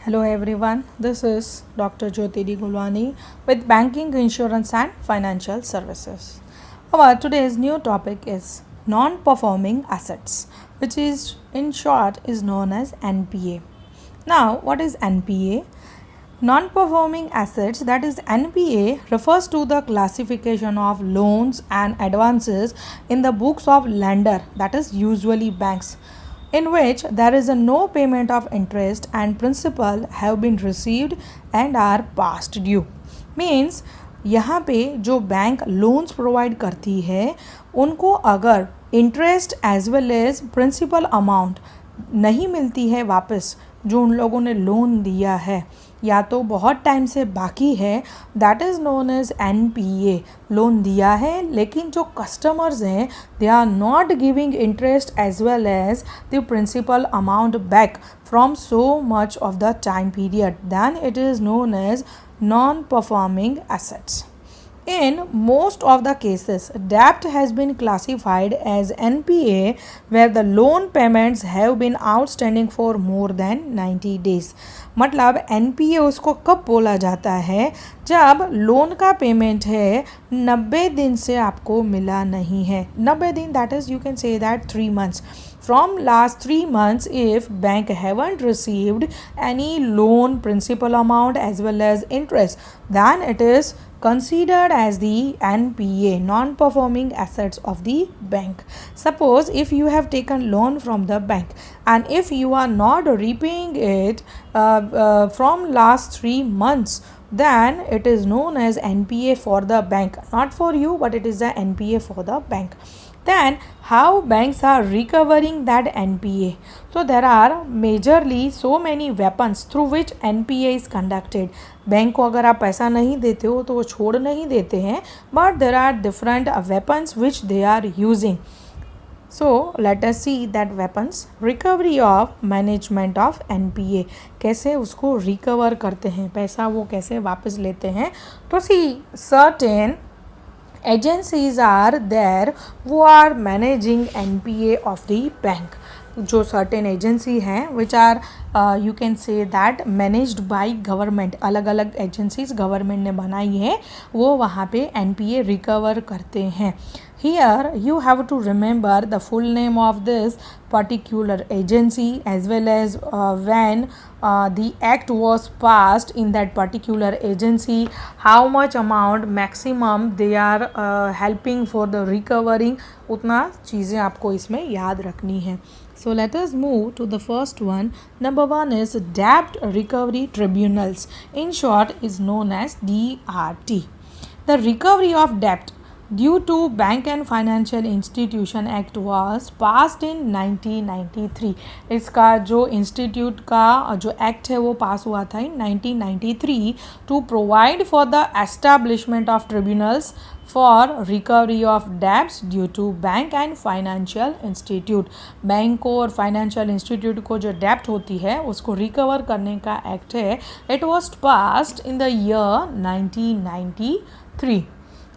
Hello everyone, this is Dr. Jyoti D. Gulwani with Banking, Insurance and Financial Services. Our today's new topic is non-performing assets, which is in short is known as NPA. Now, what is NPA? Non-performing assets, that is NPA, refers to the classification of loans and advances in the books of lender, that is usually banks, in which there is a no payment of interest and principal have been received and are past due. Means यहाँ पे जो bank loans provide करती है उनको अगर interest as well as principal amount नहीं मिलती है वापस जो उन लोगों ने लोन दिया है या तो बहुत टाइम से बाकी है, that is known as NPA. Loan दिया है लेकिन जो कस्टमर्स हैं they are not giving interest as well as the principal amount back from so much of the time period, than it is known as non performing assets. In most of the cases, debt has been classified as NPA where the loan payments have been outstanding for more than 90 days. मतलब NPA उसको कब बोला जाता है? जब loan का payment है 90 दिन से आपको मिला नहीं है. 90 दिन, that is you can say that 3 months. From last 3 months, if bank haven't received any loan principal amount as well as interest, then it is considered as the NPA, non-performing assets of the bank. Suppose if you have taken loan from the bank and if you are not repaying it from last 3 months, then it is known as NPA for the bank, not for you, but it is the NPA for the bank. Then how banks are recovering that NPA? So there are majorly so many weapons through which NPA is conducted. Bank को अगर आप पैसा नहीं देते हो तो वो छोड़ नहीं देते हैं, but there are different weapons which they are using. So let us see that weapons. Recovery of management of NPA, कैसे उसको recover करते हैं, पैसा वो कैसे वापस लेते हैं. तो see certain agencies are there who are managing NPA of the bank. जो certain agency हैं which are you can say that managed by government, अलग अलग agencies government ने बनाई है वो वहाँ पे NPA recover करते हैं. Here you have to remember the full name of this particular agency as well as when the act was passed in that particular agency, how much amount maximum they are helping for the recovering, उतना चीज़ें आपको इसमें याद रखनी है. So let us move to the first one. Number one is Debt Recovery Tribunals. In short is known as DRT. The recovery of debt due to Bank and Financial Institution Act was passed in 1993. इसका जो institute का जो act है वो पास हुआ था in 1993 to provide for the establishment of tribunals for recovery of debts due to bank and financial institute. Bank को और फाइनेंशियल इंस्टीट्यूट को जो डेप्ट होती है उसको रिकवर करने का एक्ट है. It was passed in the year 1993.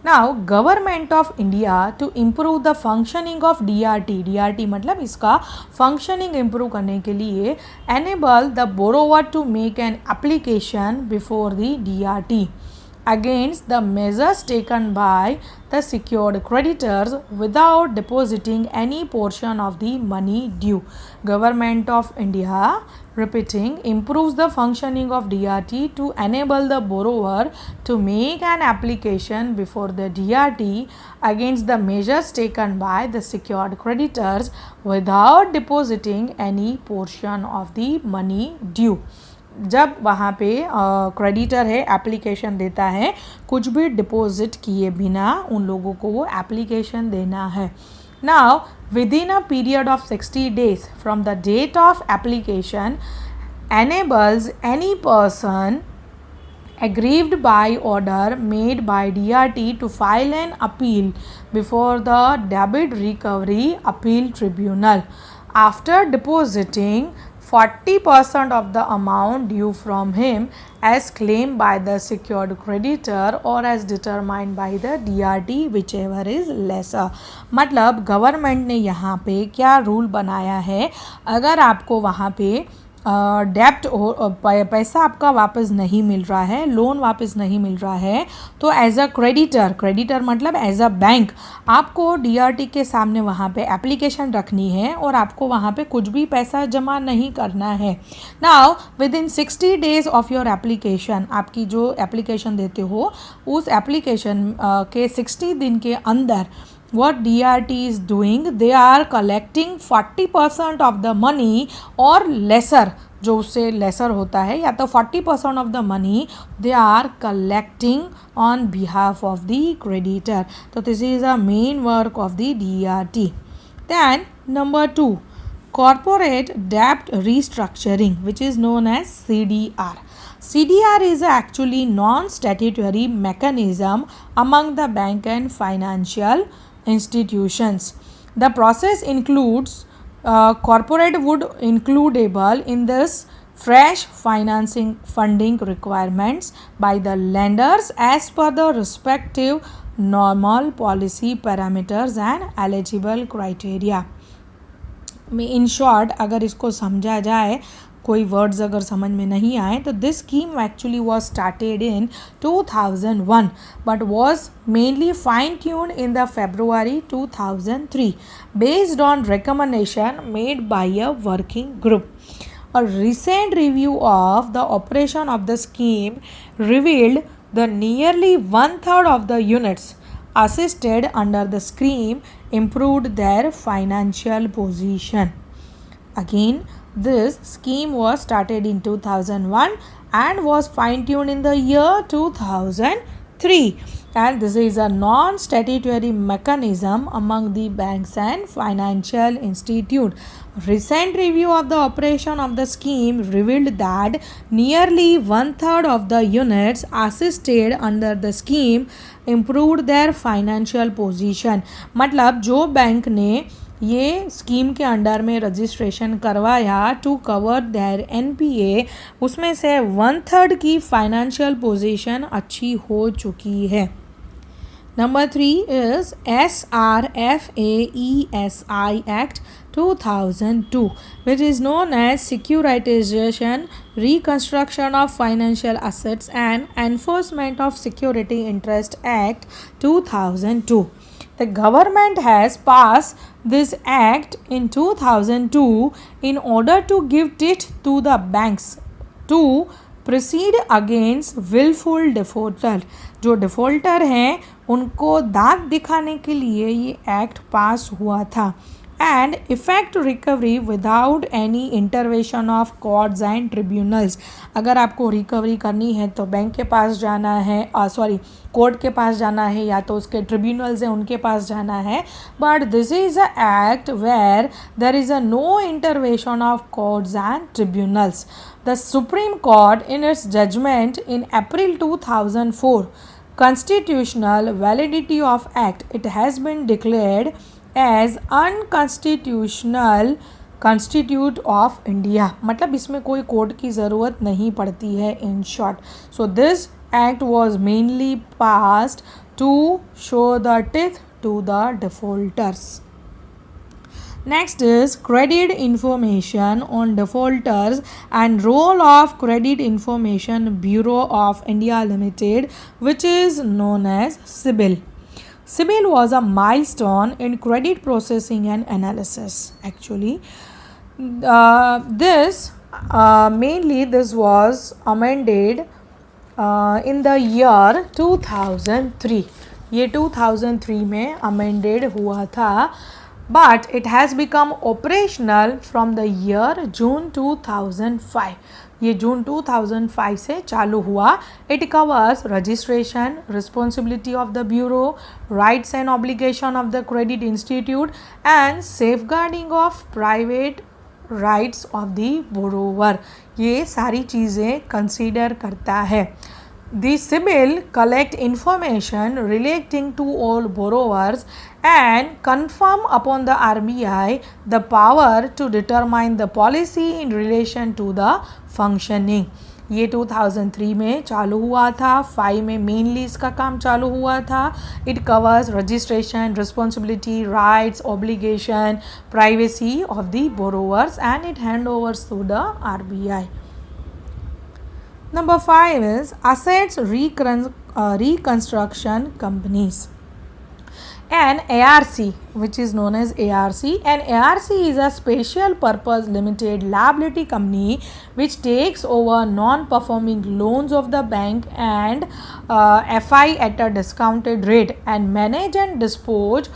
Now government of India to improve the functioning of DRT मतलब इसका फंक्शनिंग इम्प्रूव करने के लिए enable the borrower to make an application before the DRT against the measures taken by the secured creditors without depositing any portion of the money due. Government of India, repeating, improves the functioning of DRT to enable the borrower to make an application before the DRT against the measures taken by the secured creditors without depositing any portion of the money due. जब वहाँ पे creditor है application देता है कुछ भी deposit किए बिना उन लोगों को वो एप्लीकेशन देना है. Now within a period of 60 days from the date of application enables any person aggrieved by order made by DRT to file an appeal before the Debit Recovery Appeal Tribunal after depositing 40% of the amount due from him as claimed by the secured creditor or as determined by the DRT whichever is lesser. मतलब government ने यहाँ पे क्या rule बनाया है, अगर आपको वहाँ पे डेप्ट पैसा आपका वापस नहीं मिल रहा है, लोन वापस नहीं मिल रहा है, तो एज अ क्रेडिटर मतलब एज अ बैंक आपको डीआरटी के सामने वहाँ पे एप्लीकेशन रखनी है और आपको वहाँ पे कुछ भी पैसा जमा नहीं करना है. Now with in 60 days of your application, आपकी जो एप्लीकेशन देते हो उस एप्लीकेशन के 60 दिन के अंदर what DRT is doing, they are collecting 40% of the money or lesser, जो उससे लेसर होता है, या तो 40% of the money they are collecting on behalf of the creditor. So this is a main work of the DRT. Then number 2, corporate debt restructuring, which is known as CDR. CDR is actually non-statutory mechanism among the bank and financial institutions. The process includes corporate would includable in this fresh financing funding requirements by the lenders as per the respective normal policy parameters and eligible criteria. In short अगर इसको समझा जाए, कोई words अगर समझ में नहीं आए, तो this scheme actually was started in 2001 but was mainly fine tuned in the February 2003 based on recommendation made by a working group. A recent review of the operation of the scheme revealed the nearly 1/3 of the units assisted under the scheme improved their financial position. Again, this scheme was started in 2001 and was fine-tuned in the year 2003, and this is a non-statutory mechanism among the banks and financial institute. Recent review of the operation of the scheme revealed that nearly 1/3 of the units assisted under the scheme improved their financial position. मतलब जो bank ने ये scheme के under में registration करवाया to cover their NPA, उसमें से 1/3 की फाइनेंशियल पोजीशन अच्छी हो चुकी है. Number 3 is SRFAESI Act 2002, which is known as Securitization, Reconstruction of Financial Assets and Enforcement of Security Interest Act 2002. The government has passed this act in 2002 in order to give teeth to the banks to proceed against willful defaulter. जो defaulter हैं उनको दांत दिखाने के लिए ये act पास हुआ था. and effect recovery without any intervention of courts and tribunals. अगर आपको रिकवरी करनी है तो बैंक के पास जाना है, कोर्ट के पास जाना है, या तो उसके ट्रिब्यूनल्स हैं उनके पास जाना है. But this is a act where there is a no intervention of courts and tribunals. The Supreme Court, in its judgment in April 2004, constitutional validity of act, it has been declared as unconstitutional constitute of India. मतलब इसमें कोई court की ज़रूरत नहीं पड़ती है in short. So this act was mainly passed to show the teeth to the defaulters. Next is credit information on defaulters and role of Credit Information Bureau of India Limited, which is known as CIBIL. CIBIL was a milestone in credit processing and analysis. Actually, this was amended in the year 2003. ये 2003 में amended हुआ था. But it has become operational from the year June 2005. ये जून 2005 से चालू हुआ. It covers registration, responsibility of the bureau, rights and obligation of the credit institute, and safeguarding of private rights of the borrower. ये सारी चीज़ें consider करता है. The CIBIL collect information relating to all borrowers and confirm upon the RBI the power to determine the policy in relation to the functioning. ये 2003 में चालू हुआ था, 5 में मेनली इसका काम चालू हुआ था. It covers registration, responsibility, rights, obligation, privacy of the borrowers and it hand overs to the RBI. Number 5 is assets reconstruction companies. An ARC, which is known as ARC. An ARC is a special purpose limited liability company which takes over non-performing loans of the bank and FI at a discounted rate and manage and dispose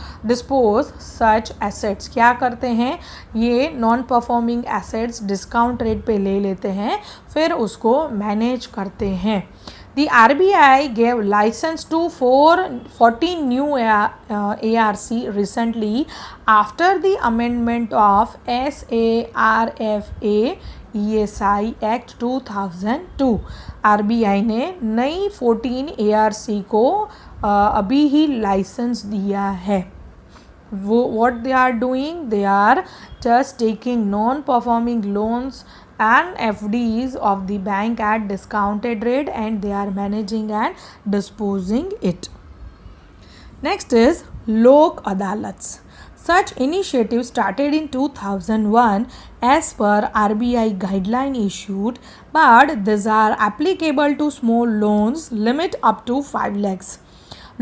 such assets. क्या करते हैं, ये non performing assets discount rate पे ले लेते हैं, फिर उसको manage करते हैं. The RBI gave license to 14 new ARC recently after the amendment of SARFA ESI Act 2002. RBI ने नई 14 ARC को अभी ही लाइसेंस दिया है. What they are doing, they are just taking non-performing loans and FDs of the bank at discounted rate and they are managing and disposing it. Next is Lok Adalats. Such initiative started in 2001 as per RBI guideline issued, but these are applicable to small loans limit up to 5 lakhs.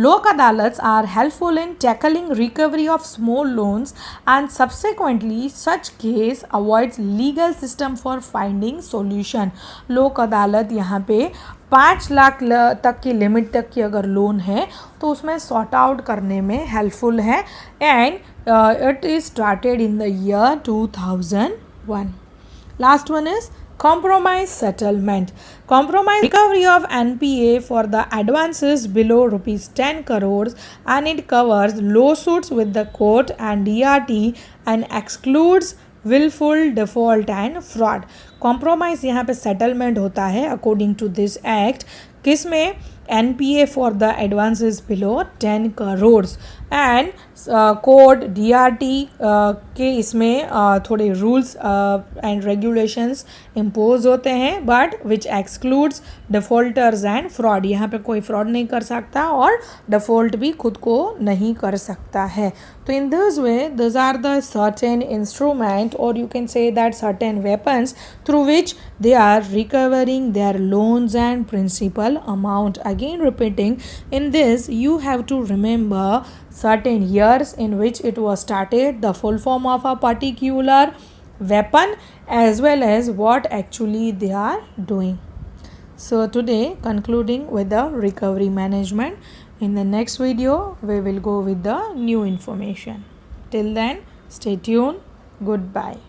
Lok Adalats are helpful in tackling recovery of small loans and subsequently such case avoids legal system for finding solution. लोक अदालत यहाँ पे 5 लाख तक की limit तक की अगर loan है तो उसमें सॉर्ट आउट करने में हेल्पफुल है and it is started in the year 2001. Last one is compromise settlement. Compromise recovery of NPA for the advances below rupees 10 crores and it covers lawsuits with the court and DRT and excludes willful default and fraud. Compromise यहाँ पे settlement होता है according to this act. किस में NPA for the advances below 10 crores and code DRT के इसमें थोड़े rules and regulations impose होते हैं but which excludes defaulters and fraud. यहाँ पे कोई फ्रॉड नहीं कर सकता और डिफ़ॉल्ट भी खुद को नहीं कर सकता है. तो in this way this are the certain instrument और you can say that certain weapons through which they are recovering their loans and principal amount. Again repeating, in this you have to remember certain years in which it was started, the full form of a particular weapon as well as what actually they are doing. So today concluding with the recovery management. In the next video we will go with the new information. Till then stay tuned. Goodbye.